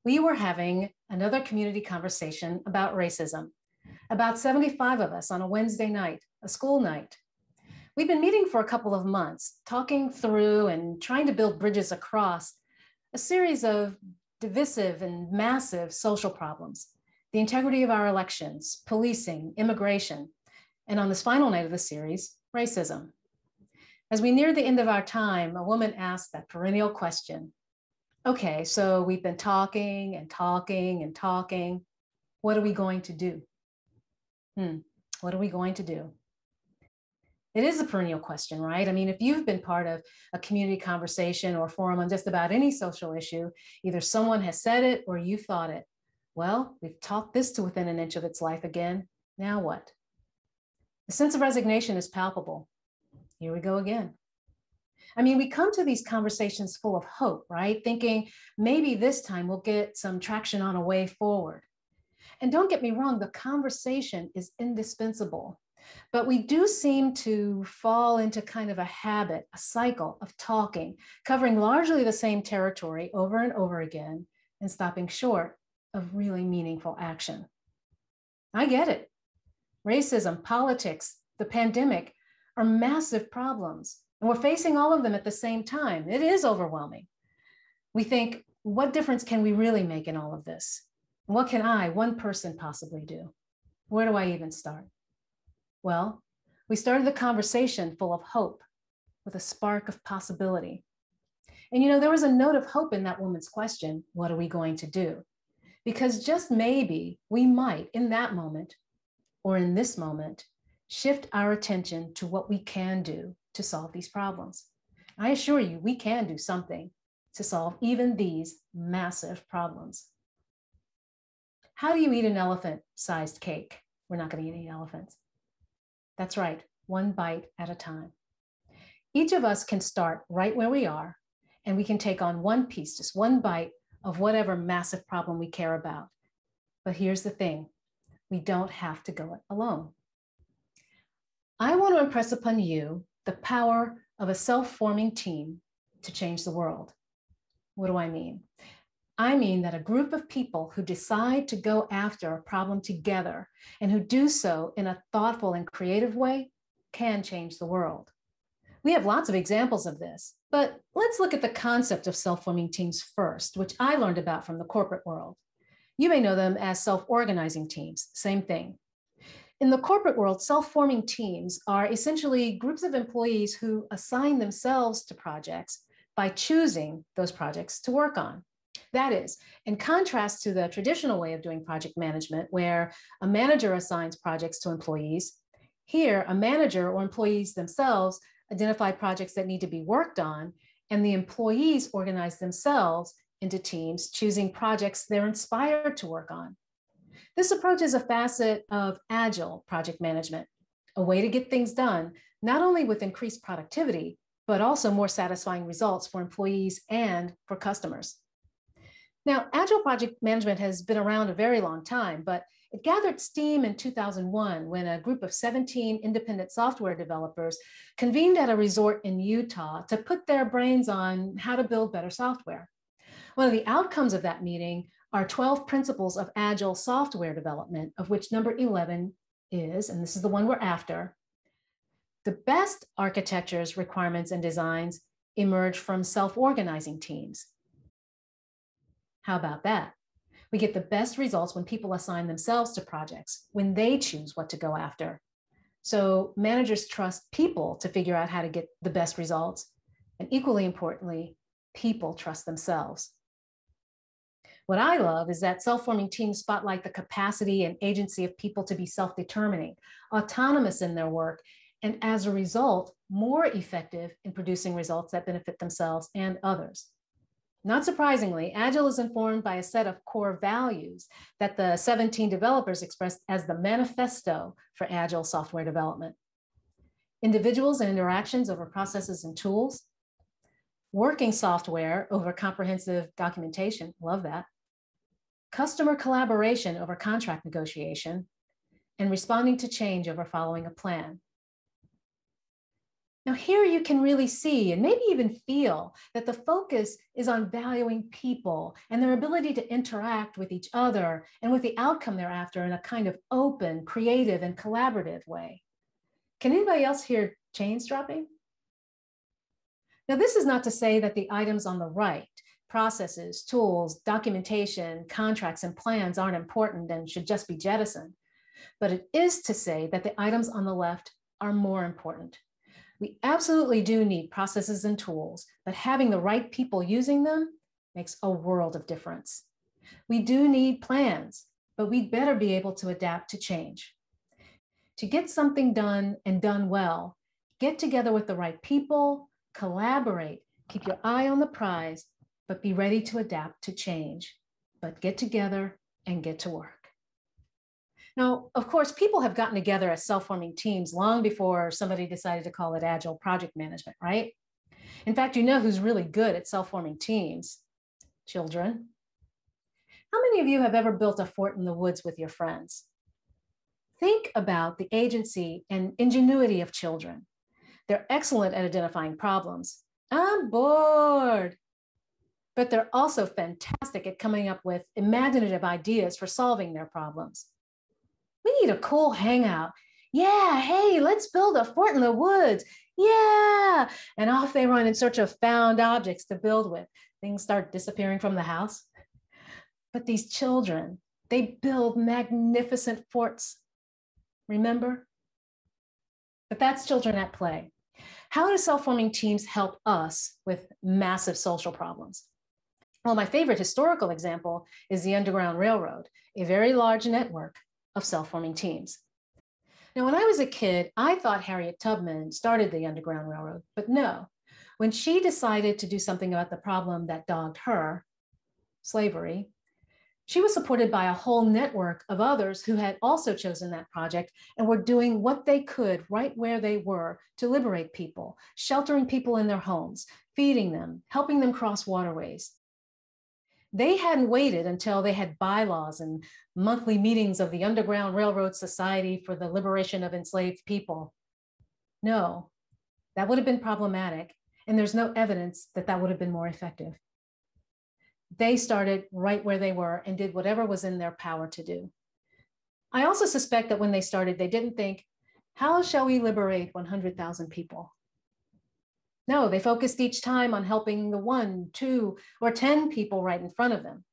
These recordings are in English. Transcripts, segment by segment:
we were having another community conversation about racism. About 75 of us on a Wednesday night, a school night. We've been meeting for a couple of months, talking through and trying to build bridges across a series of divisive and massive social problems: the integrity of our elections, policing, immigration, and on this final night of the series, racism. As we neared the end of our time, a woman asked that perennial question. Okay, so we've been talking and talking and talking. What are we going to do? What are we going to do? It is a perennial question, right? I mean, if you've been part of a community conversation or forum on just about any social issue, either someone has said it or you thought it. Well, we've talked this to within an inch of its life again. Now what? The sense of resignation is palpable. Here we go again. I mean, we come to these conversations full of hope, right? Thinking maybe this time we'll get some traction on a way forward. And don't get me wrong, the conversation is indispensable. But we do seem to fall into kind of a habit, a cycle of talking, covering largely the same territory over and over again and stopping short of really meaningful action. I get it. Racism, politics, the pandemic are massive problems, and we're facing all of them at the same time. It is overwhelming. We think, what difference can we really make in all of this? What can I, one person, possibly do? Where do I even start? Well, we started the conversation full of hope, with a spark of possibility. And there was a note of hope in that woman's question, what are we going to do? Because just maybe we might, in that moment, or in this moment, shift our attention to what we can do to solve these problems. I assure you, we can do something to solve even these massive problems. How do you eat an elephant-sized cake? We're not going to eat any elephants. That's right, one bite at a time. Each of us can start right where we are, and we can take on one piece, just one bite of whatever massive problem we care about. But here's the thing, we don't have to go it alone. I want to impress upon you the power of a self-forming team to change the world. What do I mean? I mean that a group of people who decide to go after a problem together and who do so in a thoughtful and creative way can change the world. We have lots of examples of this, but let's look at the concept of self-forming teams first, which I learned about from the corporate world. You may know them as self-organizing teams, same thing. In the corporate world, self-forming teams are essentially groups of employees who assign themselves to projects by choosing those projects to work on. That is, in contrast to the traditional way of doing project management, where a manager assigns projects to employees, here a manager or employees themselves identify projects that need to be worked on, and the employees organize themselves into teams, choosing projects they're inspired to work on. This approach is a facet of Agile project management, a way to get things done, not only with increased productivity, but also more satisfying results for employees and for customers. Now, Agile project management has been around a very long time, but it gathered steam in 2001 when a group of 17 independent software developers convened at a resort in Utah to put their brains on how to build better software. One of the outcomes of that meeting are 12 principles of Agile software development, of which number 11 is, and this is the one we're after, the best architectures, requirements, and designs emerge from self-organizing teams. How about that? We get the best results when people assign themselves to projects, when they choose what to go after. So managers trust people to figure out how to get the best results. And equally importantly, people trust themselves. What I love is that self-forming teams spotlight the capacity and agency of people to be self-determining, autonomous in their work, and as a result, more effective in producing results that benefit themselves and others. Not surprisingly, Agile is informed by a set of core values that the 17 developers expressed as the manifesto for Agile software development. Individuals and interactions over processes and tools, working software over comprehensive documentation, love that, customer collaboration over contract negotiation, and responding to change over following a plan. Now, here you can really see and maybe even feel that the focus is on valuing people and their ability to interact with each other and with the outcome they're after in a kind of open, creative, and collaborative way. Can anybody else hear chains dropping? Now, this is not to say that the items on the right, processes, tools, documentation, contracts, and plans aren't important and should just be jettisoned. But it is to say that the items on the left are more important. We absolutely do need processes and tools, but having the right people using them makes a world of difference. We do need plans, but we'd better be able to adapt to change. To get something done and done well, get together with the right people, collaborate, keep your eye on the prize, but be ready to adapt to change. But get together and get to work. Now, of course, people have gotten together as self-forming teams long before somebody decided to call it Agile project management, right? In fact, you know who's really good at self-forming teams? Children. How many of you have ever built a fort in the woods with your friends? Think about the agency and ingenuity of children. They're excellent at identifying problems. I'm bored. But they're also fantastic at coming up with imaginative ideas for solving their problems. We need a cool hangout. Yeah, hey, let's build a fort in the woods. Yeah. And off they run in search of found objects to build with. Things start disappearing from the house. But these children, they build magnificent forts. Remember? But that's children at play. How do self-forming teams help us with massive social problems? Well, my favorite historical example is the Underground Railroad, a very large network of self-forming teams. Now, when I was a kid, I thought Harriet Tubman started the Underground Railroad, but no. When she decided to do something about the problem that dogged her, slavery, she was supported by a whole network of others who had also chosen that project and were doing what they could right where they were to liberate people, sheltering people in their homes, feeding them, helping them cross waterways. They hadn't waited until they had bylaws and monthly meetings of the Underground Railroad Society for the Liberation of Enslaved People. No, that would have been problematic, and there's no evidence that that would have been more effective. They started right where they were and did whatever was in their power to do. I also suspect that when they started, they didn't think, how shall we liberate 100,000 people? No, they focused each time on helping the 1, 2, or 10 people right in front of them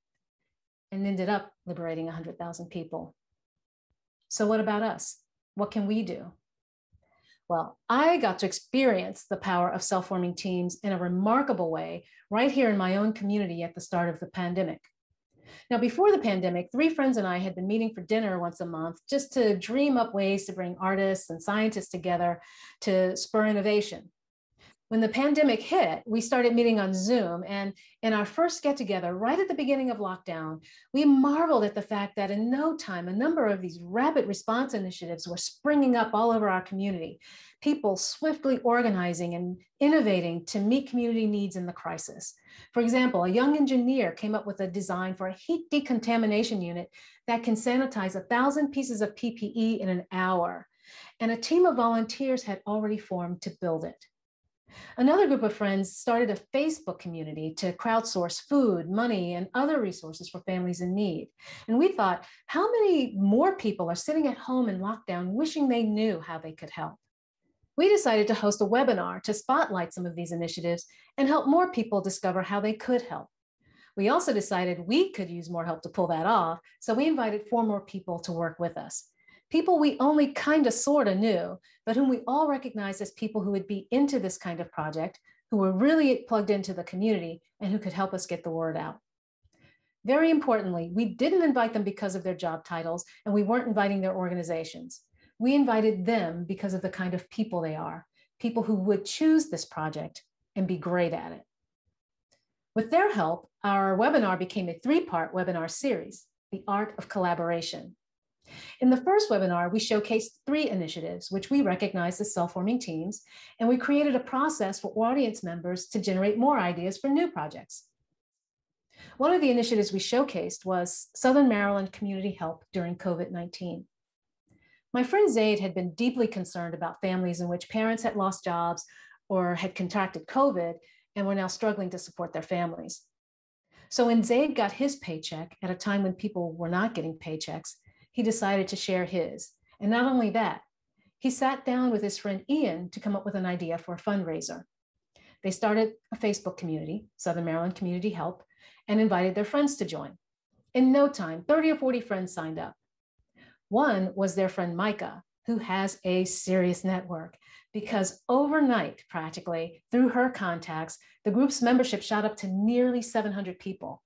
and ended up liberating 100,000 people. So what about us? What can we do? Well, I got to experience the power of self-forming teams in a remarkable way right here in my own community at the start of the pandemic. Now, before the pandemic, 3 friends and I had been meeting for dinner once a month just to dream up ways to bring artists and scientists together to spur innovation. When the pandemic hit, we started meeting on Zoom, and in our first get-together, right at the beginning of lockdown, we marveled at the fact that in no time, a number of these rapid response initiatives were springing up all over our community, people swiftly organizing and innovating to meet community needs in the crisis. For example, a young engineer came up with a design for a heat decontamination unit that can sanitize 1,000 pieces of PPE in an hour, and a team of volunteers had already formed to build it. Another group of friends started a Facebook community to crowdsource food, money, and other resources for families in need. And we thought, how many more people are sitting at home in lockdown wishing they knew how they could help? We decided to host a webinar to spotlight some of these initiatives and help more people discover how they could help. We also decided we could use more help to pull that off, so we invited 4 more people to work with us. People we only kind of sort of knew, but whom we all recognized as people who would be into this kind of project, who were really plugged into the community, and who could help us get the word out. Very importantly, we didn't invite them because of their job titles, and we weren't inviting their organizations. We invited them because of the kind of people they are, people who would choose this project and be great at it. With their help, our webinar became a 3-part webinar series, The Art of Collaboration. In the first webinar, we showcased 3 initiatives, which we recognized as self-forming teams, and we created a process for audience members to generate more ideas for new projects. One of the initiatives we showcased was Southern Maryland Community Help during COVID-19. My friend Zaid had been deeply concerned about families in which parents had lost jobs or had contracted COVID and were now struggling to support their families. So when Zaid got his paycheck at a time when people were not getting paychecks, he decided to share his. And not only that, he sat down with his friend Ian to come up with an idea for a fundraiser. They started a Facebook community, Southern Maryland Community Help, and invited their friends to join. In no time, 30 or 40 friends signed up. One was their friend Micah, who has a serious network, because overnight, practically, through her contacts, the group's membership shot up to nearly 700 people.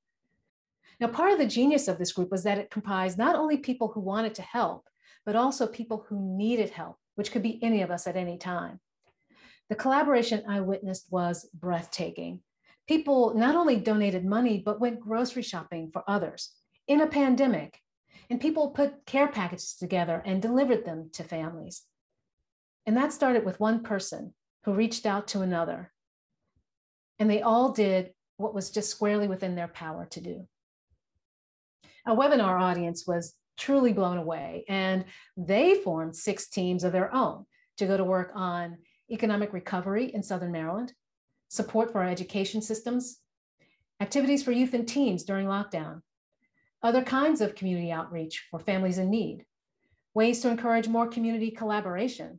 Now, part of the genius of this group was that it comprised not only people who wanted to help, but also people who needed help, which could be any of us at any time. The collaboration I witnessed was breathtaking. People not only donated money, but went grocery shopping for others in a pandemic. And people put care packages together and delivered them to families. And that started with one person who reached out to another. And they all did what was just squarely within their power to do. Our webinar audience was truly blown away, and they formed 6 teams of their own to go to work on economic recovery in Southern Maryland, support for our education systems, activities for youth and teens during lockdown, other kinds of community outreach for families in need, ways to encourage more community collaboration,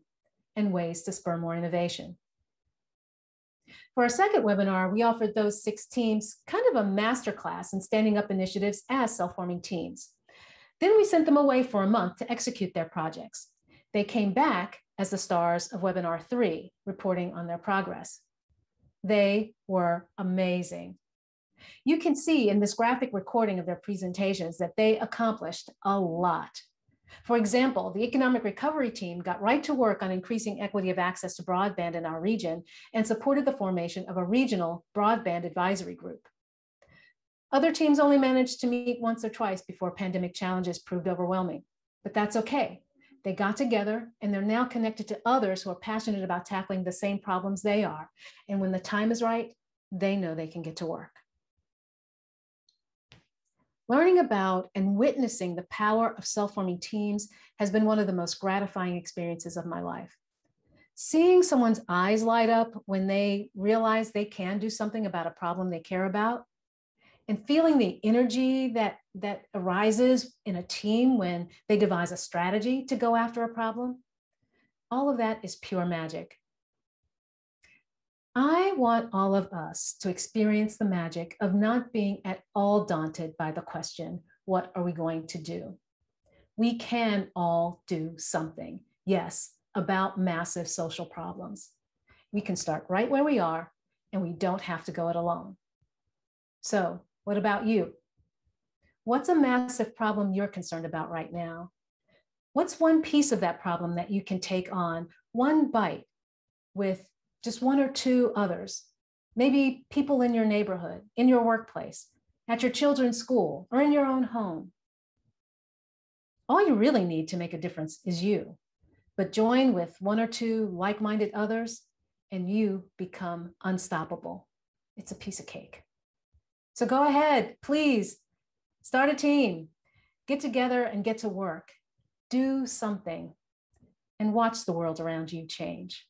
and ways to spur more innovation. For our second webinar, we offered those 6 teams kind of a masterclass in standing up initiatives as self-forming teams. Then we sent them away for a month to execute their projects. They came back as the stars of webinar 3, reporting on their progress. They were amazing. You can see in this graphic recording of their presentations that they accomplished a lot. For example, the economic recovery team got right to work on increasing equity of access to broadband in our region and supported the formation of a regional broadband advisory group. Other teams only managed to meet once or twice before pandemic challenges proved overwhelming, but that's okay. They got together and they're now connected to others who are passionate about tackling the same problems they are. And when the time is right, they know they can get to work. Learning about and witnessing the power of self-forming teams has been one of the most gratifying experiences of my life. Seeing someone's eyes light up when they realize they can do something about a problem they care about, and feeling the energy that arises in a team when they devise a strategy to go after a problem, all of that is pure magic. I want all of us to experience the magic of not being at all daunted by the question, what are we going to do? We can all do something, yes, about massive social problems. We can start right where we are, and we don't have to go it alone. So, what about you? What's a massive problem you're concerned about right now? What's one piece of that problem that you can take on one bite with just 1 or 2 others? Maybe people in your neighborhood, in your workplace, at your children's school, or in your own home. All you really need to make a difference is you, but join with 1 or 2 like-minded others and you become unstoppable. It's a piece of cake. So go ahead, please, start a team, get together and get to work, do something, and watch the world around you change.